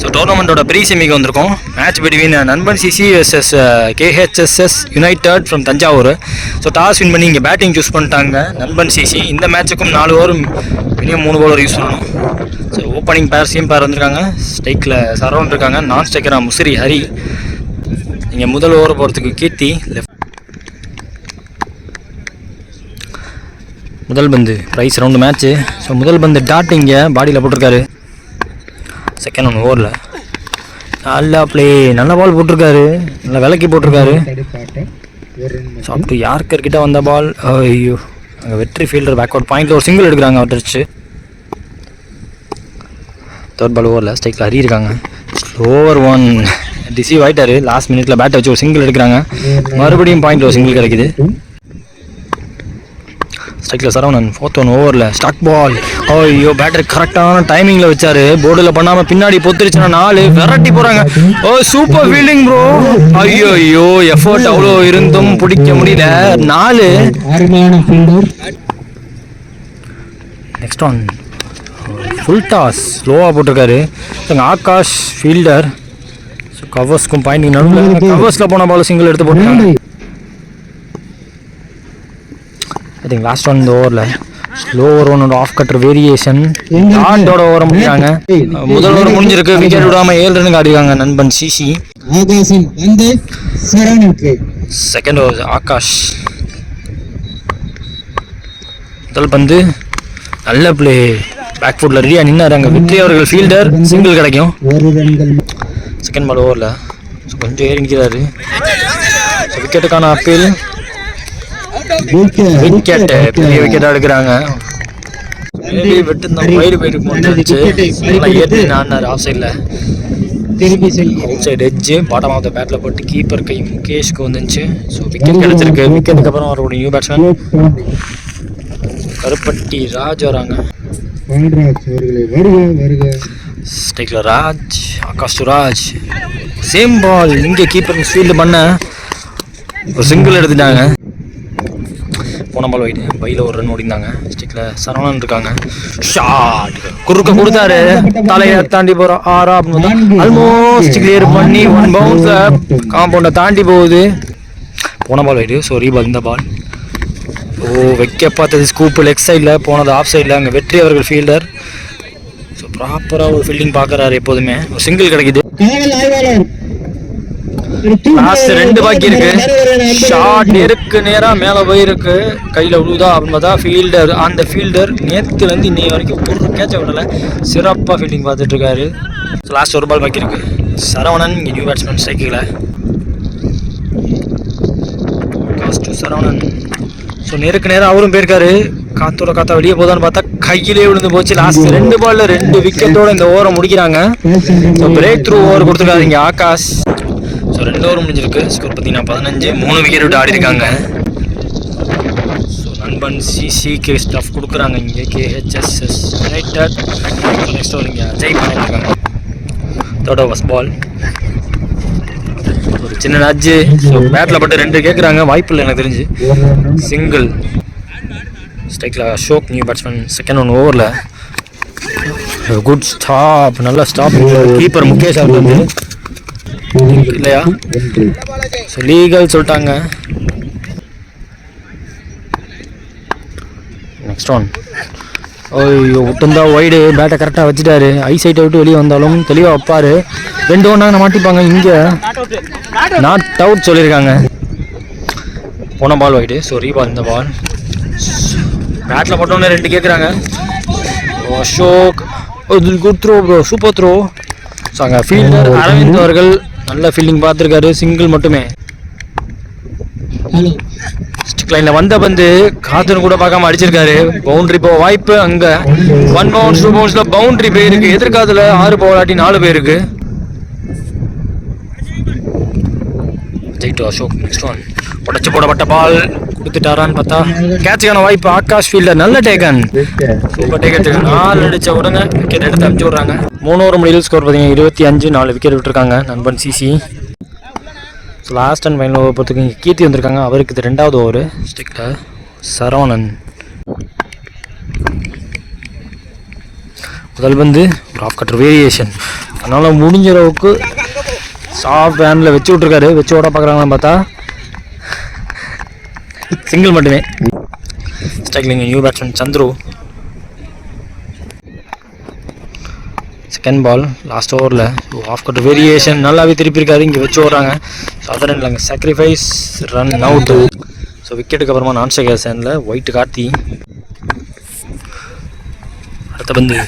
So டோர்னமெண்ட்டோட pre செமிக்கு வந்திருக்கோம். Match between Nanban CC vs KHSS united from Thanjavur. So toss win பண்ணி இங்கே பேட்டிங் சூஸ் பண்ணிட்டாங்க நண்பன் சிசி. இந்த மேட்சுக்கும் 4 ஓவர் மினிமம் 3 bowler யூஸ் பண்ணணும். So opening pair same pair வந்திருக்காங்க. ஸ்ட்ரைக்கில் சரவணன் இருக்காங்க. நான் ஸ்ட்ரைக்கராக முசிறி ஹரி. இங்கே முதல் ஓவர் போகிறதுக்கு கீர்த்தி லெஃப்ட். முதல் பந்து ப்ரைஸ் ரவுண்டு மேட்ச்சு. ஸோ முதல் பந்து டாட் இங்கே பாடியில் போட்டிருக்காரு. செகண்ட் 1 ஓவரில் நல்லா ப்ளே, நல்ல பால் போட்டிருக்காரு, நல்லா விலக்கி போட்டிருக்காரு. ஸோ அப் டு யார்கர் கிட்ட வந்த பால், ஐயோ அங்கே வெற்றி ஃபீல்டர் பேக்வர்ட் பாயிண்டில் ஒரு சிங்கிள் எடுக்கிறாங்க. அவர்ச்சு தேர்ட் பால் ஓவரில் ஸ்ட்ரைக்கில் ஹரி இருக்காங்க. ஓவர் 1 டிசீவ் ஆகிட்டாரு. லாஸ்ட் மினிட்ல பேட்டை வச்சு ஒரு சிங்கிள் எடுக்கிறாங்க. மறுபடியும் பாயிண்டில் ஒரு சிங்கிள் கிடைக்குது. ஸ்ட்ரைக்கில் சரவணன். 4th 1 ஓவரில் ஸ்டாக் பால். ஐயோ பேட்டர் கரெக்டான டைமிங்கில் வச்சாரு. போர்டில் பண்ணாமல் பின்னாடி பொத்துருச்சுன்னா 4 விரட்டி போகிறாங்க. ஓ சூப்பர் ஃபீல்டிங் ப்ரோ. ஐயோ ஐயோ எஃபர்ட் அவ்வளோ இருந்தும் பிடிக்க முடியல. 4. நெக்ஸ்ட் ஒன் ஃபுல் டாஸ் ஸ்லோவாக போட்டிருக்காரு. ஆகாஷ் ஃபீல்டர். ஸோ கவர்ஸ்க்கும் பாயிண்டிங் நடுவில் கவர்ஸில் போன பால் சிங்கிள் எடுத்து போட்டாங்க. ஐ திங்க் லாஸ்ட் ஒன் இந்த ஓவரில் ஸ்லோவர் 1 ஆஃப் கட்டர் வேரியேஷன் டாட்டோட ஓவரை முடிச்சாங்க. முதல் ஓவர் முடிஞ்சிருக்கு. விக்கெட் விடாமல் 7 ரன்னுக்கு ஆடிவாங்க நண்பன் சிசி. Second over Akash. முதல் பந்து நல்ல பிளே, பேக் ஃபுட்டில் ரெடியாக நின்னாரு. அங்கே வெற்றி அவர்கள் ஃபீல்டர், சிங்கிள் கிடைக்கும். செகண்ட் பால் ஓவரில் கொஞ்சம் ஏறி நிற்கிறாரு. விக்கெட்டுக்கான அப்பீல். விக்கெட் பெரிய விக்கெட்டாக எடுக்கிறாங்க. வயிறு போயிட்டு ஆனார். ஆஃப் சைடில் outside edge bottom of the பேட்டில் போட்டு கீப்பர் கை முகேஷ்க்கு வந்துச்சு. ஸோ விக்கெட் கிடைச்சிருக்கு. விக்கெட்டுக்கு அப்புறம் வரக்கூடிய நியூ பேட்ஸ்மேன் கருப்பட்டி ராஜ் வராங்க. ஸ்ட்ரைக்கில் ராஜ், ஆகாஷ் ராஜ். சேம் பால் இங்கே கீப்பர் ஃபீல்டு பண்ண ஒரு சிங்கிள் எடுத்துட்டாங்க. போன பால் வைட்டு பையில் ஒரு ரன் ஓடிந்தாங்க. ஸ்டிக்கில் சரவணன் இருக்காங்க. ஷாட் குறுக்க கொடுத்தாரு. தலையை தாண்டி போகிறோம். 6 ஆல்மோஸ்ட் கிளியர் பண்ணி 1 பவுன்ஸ் காம்பவுண்டை தாண்டி போகுது. போன பால் வைட்டு. ஸோ ரீபால் இந்த பால். ஓ வைக்க பார்த்தது ஸ்கூப்பு லெக் சைடில், போனது ஆஃப் சைடில். அங்கே வெற்றி அவர்கள் ஃபீல்டர். ஸோ ப்ராப்பராக ஒரு ஃபீல்டிங் பார்க்குறாரு எப்போதுமே. ஒரு சிங்கிள் கிடைக்குது. லாஸ்ட் 2 பாக்கி இருக்கு. ஷாட் நெருக்கு நேரா மேல போயிருக்கு. கையில விழுதா அப்படின்னா ஃபீல்டர், அந்த ஃபீல்டர் நேத்துல இருந்து இன்னைக்கு வரைக்கும் ஒரு கேட்ச விடல. சிறப்பா ஃபீல்டிங் பார்த்துட்டு இருக்காரு. லாஸ்ட் 1 பால் பாக்கி இருக்கு. சரவணன் இங்கே நியூ பேட்ஸ்மேன் ஸ்ட்ரைக்கில். சரவணன். ஸோ நேருக்கு நேரம் அவரும் போயிருக்காரு. காத்தோட காத்தா வெளியே போதான்னு பார்த்தா கையிலே விழுந்து போச்சு. லாஸ்ட் 2 பால்ல 2 விக்கெட்டோட இந்த ஓவரை முடிக்கிறாங்க. ஸோ பிரேக் த்ரூ ஓவர் கொடுத்துருக்காரு இங்கே ஆகாஷ். ஸோ 2 ஓவர் முடிஞ்சிருக்கு. ஸ்கோர் பார்த்தீங்கன்னா 15. 3 விக்கெட் விட்டு ஆடி இருக்காங்க. ஸோ நண்பன் சிசிக்கு ஸ்டஃப் கொடுக்குறாங்க இங்கே கேஹெச்எஸ்எஸ் யுனைடெட். நெக்ஸ்ட் ஓவர் இங்கே அஜய் பண்ணியிருக்காங்க. தேர்ட் ஓவர் ஃபர்ஸ்ட் பால் ஒரு சின்ன நட்ஜு. ஸோ பேட்டில் பட்டு 2 கேட்குறாங்க. வாய்ப்பு இல்லை எனக்கு தெரிஞ்சு. சிங்கிள். ஸ்ட்ரைக்கில் அசோக் நியூ பேட்ஸ்மேன். செகண்ட் 1 ஓவரில் குட் ஸ்டாப், நல்லா ஸ்டாப். கீப்பர் முகேஷ் அவர் வந்து இல்லையா. ஸோ லீகல் சொல்லிட்டாங்க. Next one. ஐயோ விட்டுந்தா ஒய்டு. பேட்டை கரெக்டாக வச்சுட்டாரு. ஐ சைட்டை விட்டு வெளியே வந்தாலும் தெளிவாக வைப்பார். 2 ஒன்னாங்க மாட்டிப்பாங்க. இங்கே நாட் அவுட் சொல்லியிருக்காங்க. போன பால் ஒய்டு. ஸோ ரீபால் இந்த பால். பேட்டில் போட்டோன்னே 2 கேட்குறாங்க. Ashok good throw bro, super throw. So அங்கே ஃபீல்டர் அரவிந்த் அவர்கள் நல்ல ஃபீல்டிங் பார்த்துருக்காரு. சிங்கிள் மட்டுமே. ஸ்டிக் லைனில் வந்த பந்து காத்துன்னு கூட பார்க்காம அடிச்சிருக்காரு. பவுண்டரி போக வாய்ப்பு. அங்கே 1 பவுன்ஸ் 2 பவுன்ஸில் பவுண்டரி போயிருக்கு. எதிர்காலத்தில் 6 போலாட்டி 4 போயிருக்கு. ஜெயிட்டு அசோக். நெக்ஸ்ட் ஒன் உடச்சு போடப்பட்ட பால் கொடுத்துட்டாரான்னு பார்த்தா கேட்சுக்கான வாய்ப்பு. ஆகாஷ் ஃபீல்டர் நல்ல டேக்கன். Super taken. 4 அடித்த உடனே விக்கெட் எடுத்து அனுப்பிச்சு விட்றாங்க. 3 ஓவர் முடியல. ஸ்கோர் பார்த்தீங்கன்னா 25. 4 விக்கெட் விட்டுருக்காங்க Nanban CC. So last and final over பொறுத்துக்கு இங்கே கீர்த்தி வந்திருக்காங்க. அவருக்கு இது 2வது ஓவர். ஸ்டிக்கில் சரவணன். முதல் பந்து ஒரு ஆஃப் கட்டர் வேரியேஷன் அதனால் முடிஞ்ச அளவுக்கு சாஃப்ட் ஹேண்டில் வச்சு விட்ருக்காரு. வச்சு ஓட பார்க்குறாங்கன்னு பார்த்தா சிங்கிள் மட்டுமே. ஸ்ட்ரைக்லிங் new batsman Chandru. Second ball last ஓவரில் ஆஃப் கட் வேரியேஷன் நல்லாவே திருப்பியிருக்காரு. இங்கே வச்சு ஓடுறாங்க. ஸோ அதர் இல்லைங்க சாக்ரிஃபைஸ் ரன் அவுட்டு. ஸோ விக்கெட்டுக்கு அப்புறமா நான் ஸ்ட்ரைக்கர் சேனில் ஒயிட் கார்த்தி. அடுத்த பந்து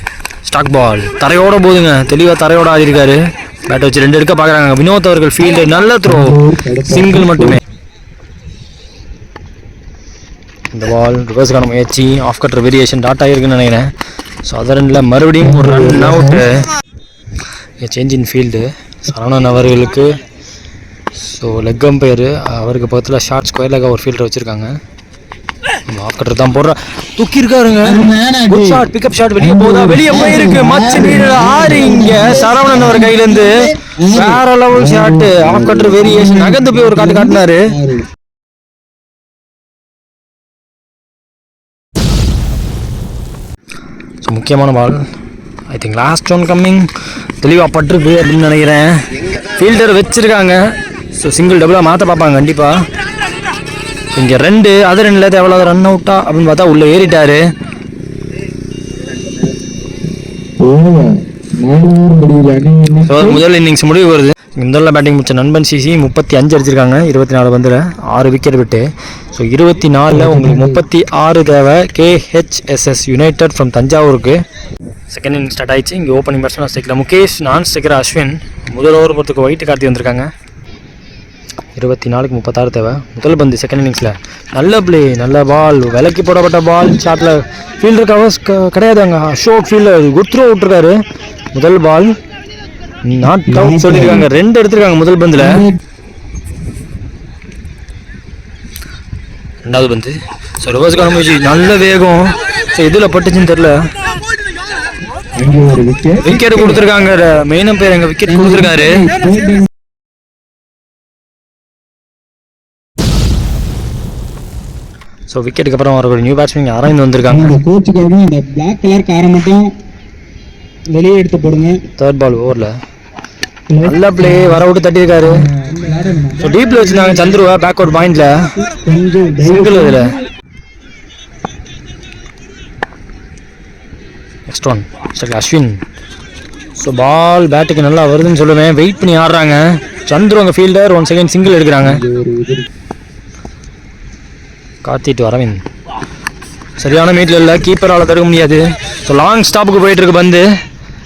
ஸ்டாக் பால் தரையோட போதுங்க. தெளிவாக தரையோட ஆடிருக்காரு. பேட் வச்சு 2 எடுக்க பார்க்குறாங்க. வினோத் அவர்கள் ஃபீல்டு நல்ல த்ரோ, சிங்கிள் மட்டுமே. இந்த பால் ரிவர்ஸுக்கான முயற்சி, ஆஃப் கட்டர் வேரியேஷன் டாட் ஆகிருக்குன்னு நினைக்கிறேன். ஸோ அதரில் மறுபடியும் ஒரு run out. Change in field Saravanan அவர்களுக்கு. ஸோ லெக் அம்பையர் அவருக்கு பக்கத்தில் ஷார்ட் ஸ்கொயர் லெக்காக ஒரு ஃபீல்டர் வச்சுருக்காங்க. ஆஃப் கட்டர் தான் போடுற தூக்கி இருக்காருங்க. குட் ஷாட், பிக்கப் ஷாட் வெளியே போதா, வெளியே போயிருக்கு. மச்ச நீரில் ஆறு இங்க சரவணன் அவர் கையிலேருந்து வேற level shot. Off cutter variation நகர்ந்து போய் ஒரு காட்டு காட்டினாரு. ஸோ முக்கியமான ball I think last one coming. தெளிவாக பட்டிருக்கு அப்படின்னு நினைக்கிறேன். ஃபீல்டர் வச்சுருக்காங்க. ஸோ சிங்கிள் டபுளாக மாற்ற பார்ப்பாங்க கண்டிப்பாக. இங்கே 2 அது 2 தேவையில்லாத ரன் அவுட்டா அப்படின்னு பார்த்தா உள்ளே ஏறிட்டாரு. முதல் இன்னிங்ஸ் முடிவு வருது. முதல்ல பேட்டிங் முடிச்ச நண்பன் சிசி 35 அடிச்சிருக்காங்க 24 பந்தில் 6 விக்கெட் விட்டு. ஸோ 24ல் உங்களுக்கு 36 தேவை. KHSS யுனைடெட் ஃப்ரம் தஞ்சாவூருக்கு. செகண்ட் இன்னிங் ஸ்டார்ட் ஆயிடுச்சு. இங்கே ஓப்பனிங் பேட்ஸ்மேன் ஸ்டிக்கில் முகேஷ், நான் ஸ்டிக்கர் அஸ்வின். முதல் ஓவர் பொறுத்துக்கு ஒயிட் கார்த்தி வந்திருக்காங்க. 24க்கு 36 தேவை. முதல் பந்து செகண்ட் இன்னிங்ஸில் நல்ல பிளே, நல்ல பால், விலக்கி போடப்பட்ட பால். ஷாட்டில் ஃபீல்டர் கவர்ஸ் கிடையாது. அங்கே அசோக் ஃபீல்டர் குட் த்ரோ விட்டுருக்காரு. முதல் பால் நாட் அவுட் சொல்லியிருக்காங்க. 2 எடுத்திருக்காங்க முதல் பந்தில். ரெண்டாவது பந்து ஸோ ரிவர்ஸ்க்கான முயற்சி, நல்ல வேகம். ஸோ இதில் பட்டுச்சுன்னு தெரில. விக்கெட் கொடுத்துருக்காங்க. மெயின் பேர் எங்கள் விக்கெட் கொடுத்துருக்காரு. ஸோ விக்கெட்டுக்கு அப்புறம் ஒரு நியூ பேட்ஸ்மேன் அரவிந்த் வந்திருக்காங்க. கோச்சுக்காக இந்த பிளாக் கலர் காரை மட்டும் வெளியே எடுத்து போடுங்க. தேர்ட் பால் ஓவரில் நல்ல பிளே, வர விட்டு தட்டியிருக்காரு. ஸோ டீப்பில் வச்சுருந்தாங்க சந்துருவா பேக்வர்ட் பாயிண்டில் சிங்கிள். இதில் நெக்ஸ்ட் ஒன் அஸ்வின். ஸோ பால் பேட்டுக்கு நல்லா வருதுன்னு சொல்லுவேன். வெயிட் பண்ணி ஆடுறாங்க. சந்துரு அங்கே ஃபீல்டர் 1 செகண்ட் சிங்கிள் எடுக்கிறாங்க. கார்த்திட்டு அரவிந்த் சரியான மீட்டில் இல்லை. கீப்பரால் தடுக்க முடியாது. ஸோ லாங் ஸ்டாப்புக்கு போயிட்டுருக்கு பந்து.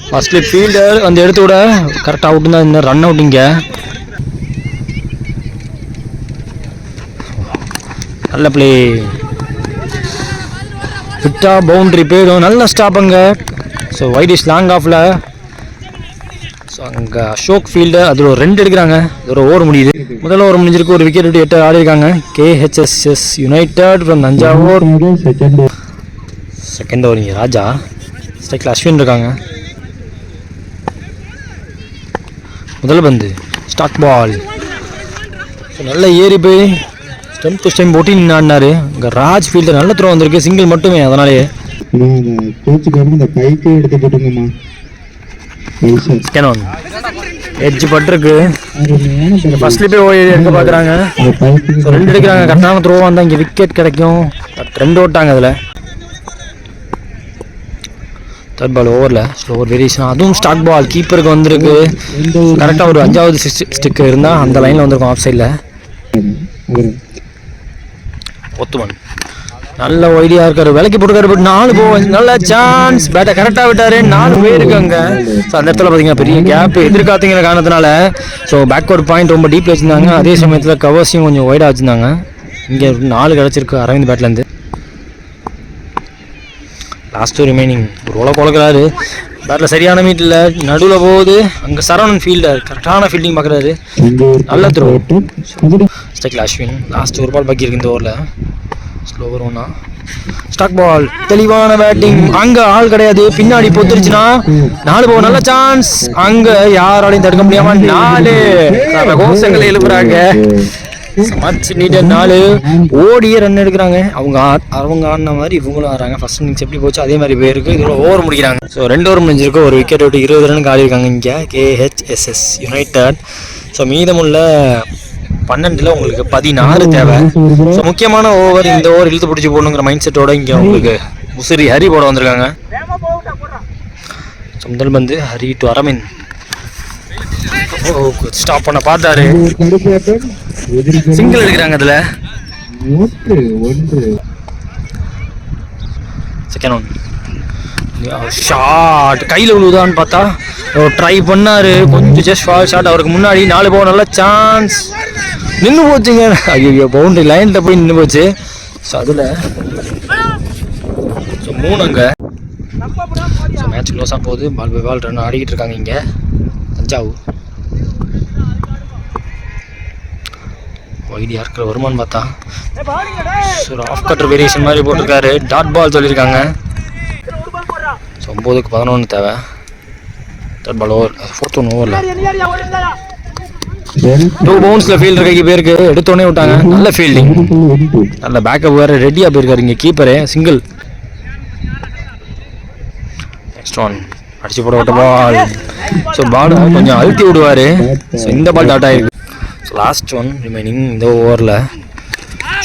ஃபர்ஸ்ட்லி ஃபீல்டர் அந்த எடுத்து விட கரெக்டாக அவுட்டு தான். இன்னும் ரன் அவுட். இங்கே நல்ல பிளே, விட்டா பவுண்ட்ரி போயிடும். நல்ல ஸ்டாப் அங்கே. ஸோ வைடிஷ் லாங் ஆஃபில். ஸோ அங்கே அசோக் ஃபீல்டர் அதில் ஒரு 2 எடுக்கிறாங்க. ஒரு ஓவர் முடியுது. முதல் ஓவர் முடிஞ்சிருக்கு. ஒரு விக்கெட் விட்டு 8 ஆடிருக்காங்க. KHSS United from Thanjavur. Second over இங்கே ராஜா ஸ்ட்ரைக்கில் அஸ்வின் இருக்காங்க. முதல் பந்து ஸ்டாக் பால். நல்ல ஏறி போய் ஸ்டெம் டு ஸ்டெம் போட்டி நின்று ஆடினாரு. இங்கே ராஜ் ஃபீல்டர் நல்ல த்ரோ வந்திருக்கு. சிங்கிள் மட்டுமே. அதனாலேயே எட்ஜ் பட்டிருக்கு. ஃபர்ஸ்ட்லி போய் எடுக்க பார்க்குறாங்க. 2 எடுக்கிறாங்க. கரெக்டான த்ரோ வந்தால் இங்கே விக்கெட் கிடைக்கும். 2 ஓட்டாங்க. அதில் தேர்ட் பால் ஓவரில் ஸ்லோவர் வேரியேஷன், அதுவும் ஸ்டாக் பால் கீப்பருக்கு வந்திருக்கு. கரெக்டாக ஒரு 5வது ஸ்டிக் இருந்தால் அந்த லைனில் வந்திருக்கும் ஆஃப் சைடில். ஒத்துமன் நல்ல ஒய்டியாக இருக்காரு. விலைக்கு போட்டுக்காரு. பட் 4 போல் நல்ல சான்ஸ். பேட்டை கரெக்டாக விட்டார். 4 பேர் இருக்காங்க. ஸோ அந்த இடத்துல பார்த்தீங்கன்னா பெரிய கேப் எதிர்காத்தீங்கிற காரணத்தினால ஸோ பேக்வர்ட் பாயிண்ட் ரொம்ப டீப்பில் வச்சுருந்தாங்க. அதே சமயத்தில் கவர்ஸையும் கொஞ்சம் ஒய்டாக வச்சுருந்தாங்க. இங்கே 4 கிடச்சிருக்கு அரவிந்த் பேட்லேருந்து. லாஸ்ட்டு ரிமைனிங் ஒரு ஓலை குழக்கிறாரு. பேட்டில் சரியான மீட்டில் நடுவில் போகுது. அங்கே சரவணன் ஃபீல்டர் கரெக்டான ஃபீல்டிங் பார்க்குறாரு. நல்ல த்ரோ. ஸ்ட்ரைக்கில் அஸ்வின். லாஸ்ட் ஒரு பால் பாக்கி இருக்கு இந்த ஓவரில். ஸ்லோவர் ஒன்னா ஸ்டாக் பால். தெளிவான பேட்டிங். அங்கே ஆள் கிடையாது. பின்னாடி பொத்துருச்சுன்னா 4 போக நல்ல சான்ஸ். அங்கே யாராலையும் தடுக்க முடியாமல் 4 கோஷங்களை எழுப்புறாங்க. மச் நீடட் 4 ஓடியே ரன் எடுக்கிறாங்க. அவங்க ஆடின மாதிரி இவங்களும் ஆடுறாங்க. ஃபர்ஸ்ட் இன்னிங்ஸ் எப்படி போச்சு அதே மாதிரி போயிருக்கு. இதில் ஓவர் முடிக்கிறாங்க. ஸோ 2 ஓவர் முடிஞ்சிருக்கு. ஒரு விக்கெட் விட்டு 20 ரன் ஆடிருக்காங்க இங்கே கேஹெச்எஸ்எஸ் யுனைடெட். ஸோ மீதமுள்ள 12 உங்களுக்கு 16 தேவை. ஸோ முக்கியமான ஓவர் இந்த ஓவர் இழுத்து பிடிச்சி போடணுங்கிற மைண்ட் செட்டோட இங்கே உங்களுக்கு முசிறி ஹரி போட வந்திருக்காங்க. ஸோ முதல் பந்து ஹரி டு அரவிந்த். ஸ்டாப் பண்ண பார்த்தாரு. சிங்கிள் எடுக்கிறாங்க. அதில் செகண்ட் ஒன் ஷாட் கையில் விழுவுதான்னு பார்த்தா ட்ரை பண்ணாரு. கொஞ்சம் ஜஸ்ட் ஃபால் ஷாட். அவருக்கு முன்னாடி 4 போக நல்ல சான்ஸ் நின்று போச்சுங்க. ஐயோ பவுண்டரி லைனில் போய் நின்று போச்சு. ஸோ அதில் ஸோ 3 அங்கே. ஸோ மேட்ச் க்ளோஸாக போகுது. பால் பை பால் ரன் ஆடிக்கிட்டு இருக்காங்க இங்கே தஞ்சாவூர். வைடி யாருக்கிற வருமானு பார்த்தா ஸோ ஆஃப் கட்டர் வேரியேஷன் மாதிரி போட்டிருக்காரு. டாட் பால் சொல்லியிருக்காங்க. ஸோ 9க்கு 11 தேவை. Dot ball over 4th one ஓவரில் 2 பவுன்ஸில் ஃபீல்டர் கைக்கு போயிருக்கு. எடுத்தோடனே விட்டாங்க. நல்ல ஃபீல்டிங், நல்ல பேக்கப் வேறு ரெடியாக போயிருக்காரு இங்கே கீப்பரு. சிங்கிள். நெக்ஸ்ட் ஒன் அடிச்சு போட விட்ட பால். ஸோ பால் கொஞ்சம் அழுத்தி விடுவார். ஸோ இந்த பால் டாட் ஆயிருக்கு. ஸோ லாஸ்ட் ஒன் ரிமைனிங் இந்த ஓவரில்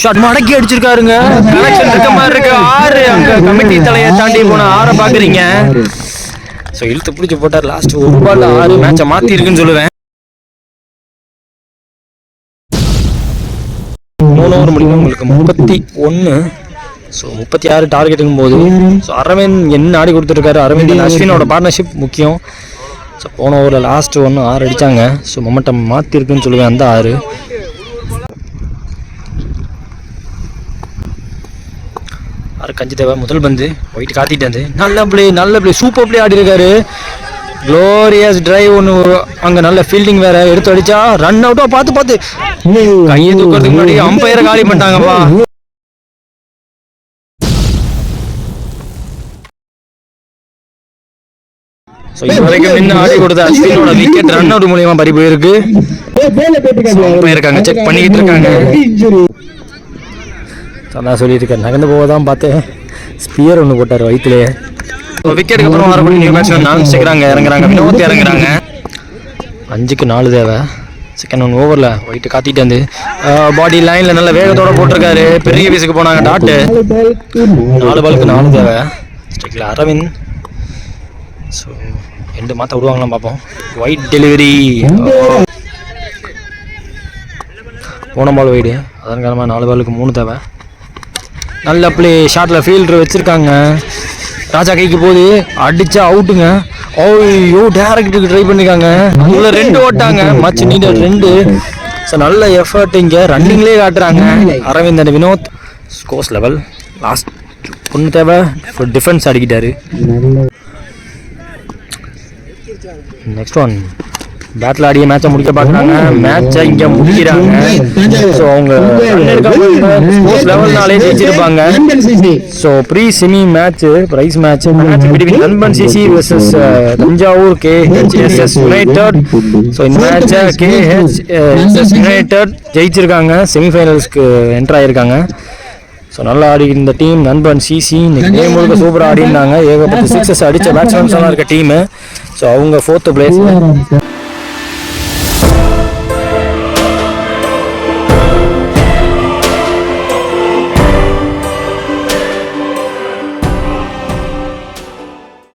ஷாட் மடக்கி அடிச்சிருக்காருங்க. கனெக்ஷன் இருக்க மாதிரி இருக்கு. 6 அங்கே கமிட்டி தலையை தாண்டி போன 6 பார்க்குறீங்க. ஸோ இழுத்து பிடிச்சி போட்டார். லாஸ்ட் ஒரு பால் 6 மேட்சை மாற்றி இருக்குன்னு சொல்லுவேன். 3 ஓவர் முடியும் உங்களுக்கு 31. ஸோ 36 டார்கெட்டுங்கும் போது ஸோ அரவிந்த் என்ன ஆடி கொடுத்துருக்காரு. அரவிந்த் அஸ்வினோட பார்ட்னர்ஷிப் முக்கியம். ஸோ போன ஓவரில் லாஸ்ட் 6 அடித்தாங்க. ஸோ மொமெண்டம் மாற்றிருக்குன்னு சொல்லுவேன் அந்த 6. 6 கஞ்சி தேவை. முதல் பந்து ஒயிட் காத்திட்டு நல்ல பிளே சூப்பர் பிளே ஆடி இருக்காரு. க்ளோரியஸ் டிரைவ் ஒன்று அங்கே நல்ல ஃபீல்டிங் வேற. எடுத்து அடிச்சா ரன் அவுட்டோ பார்த்து கையை தூக்கிறதுக்கு முன்னாடி அம்பையரை காலி பண்ணிட்டாங்கப்பா. ஸோ இது வரைக்கும் நின்று ஆடி கொடுத்த அஸ்வினோட விக்கெட் ரன் அவுட் மூலியமா பறி போயிருக்கு. இருக்காங்க செக் பண்ணிக்கிட்டு இருக்காங்க. அதான் சொல்லியிருக்கேன் நகர்ந்து போவதான் பார்த்தேன். ஸ்பியர் ஒன்று போட்டார் வயிற்றுலேயே. விக்கெட்டுக்கு அப்புறம் வரக்கூடிய நியூ பேட்ஸ்மேன் இறங்குறாங்க. வினோத் இறங்குறாங்க. 5க்கு 4 தேவை. செகண்ட் ஒன் ஓவரில் ஒயிட்டு காத்திட்டு பாடி லைனில் நல்ல வேகத்தோட போட்டிருக்காரு. பெரிய வீஸுக்கு போனாங்க. டாட்டு 4 பாலுக்கு 4 தேவை. ஸ்ட்ரைக்கில் அரவிந்த். ஸோ எண்டு மாற்ற விடுவாங்களாம் பார்ப்போம். ஒயிட் டெலிவரி போன பால் வைடு. அதன் காரணமாக 4 பாலுக்கு 3 தேவை. நல்ல பிளே ஷாட்டில் ஃபீல்டர் வச்சுருக்காங்க. ராஜா கைக்கு போகுது. அடித்தா அவுட்டுங்க. ஓய்யோ டேரக்டுக்கு ட்ரை பண்ணியிருக்காங்க. அதில் 2 ஓட்டாங்க. Much needed 2. ஸோ நல்ல எஃபர்ட் இங்கே ரன்னிங்லேயே காட்டுறாங்க Aravind and Vinod. Scores level last 1 தேவை. டிஃபென்ஸ் அடிக்கிட்டாரு. நெக்ஸ்ட் ஒன் பேட்டில் ஆடிய மேட்சை முடிக்க பார்க்குறாங்க. மேட்சை இங்கே முடிக்கிறாங்க. ஸோ அவங்க ஸ்போர்ட்ஸ் லெவல்னாலே ஜெயிச்சிருப்பாங்க. So pre semi match prize match between Nanban CC versus Thanjavur KHSS united. So இந்த மேட்சை கேஹெச்எஸ்எஸ் யுனைடெட் ஜெயிச்சிருக்காங்க. செமிஃபைனல்ஸ்க்கு என்ட்ரு ஆகியிருக்காங்க. ஸோ நல்லா ஆடி இந்த டீம் நண்பன் சிசி இன்னைக்கு கேம் முழுக்க சூப்பராக ஆடினாங்க. ஏகப்பட்ட 6 அடித்த பேட்ஸ்மேன்ஸ்லாம் இருக்க டீமு. ஸோ அவங்க 4th பிளேஸ்.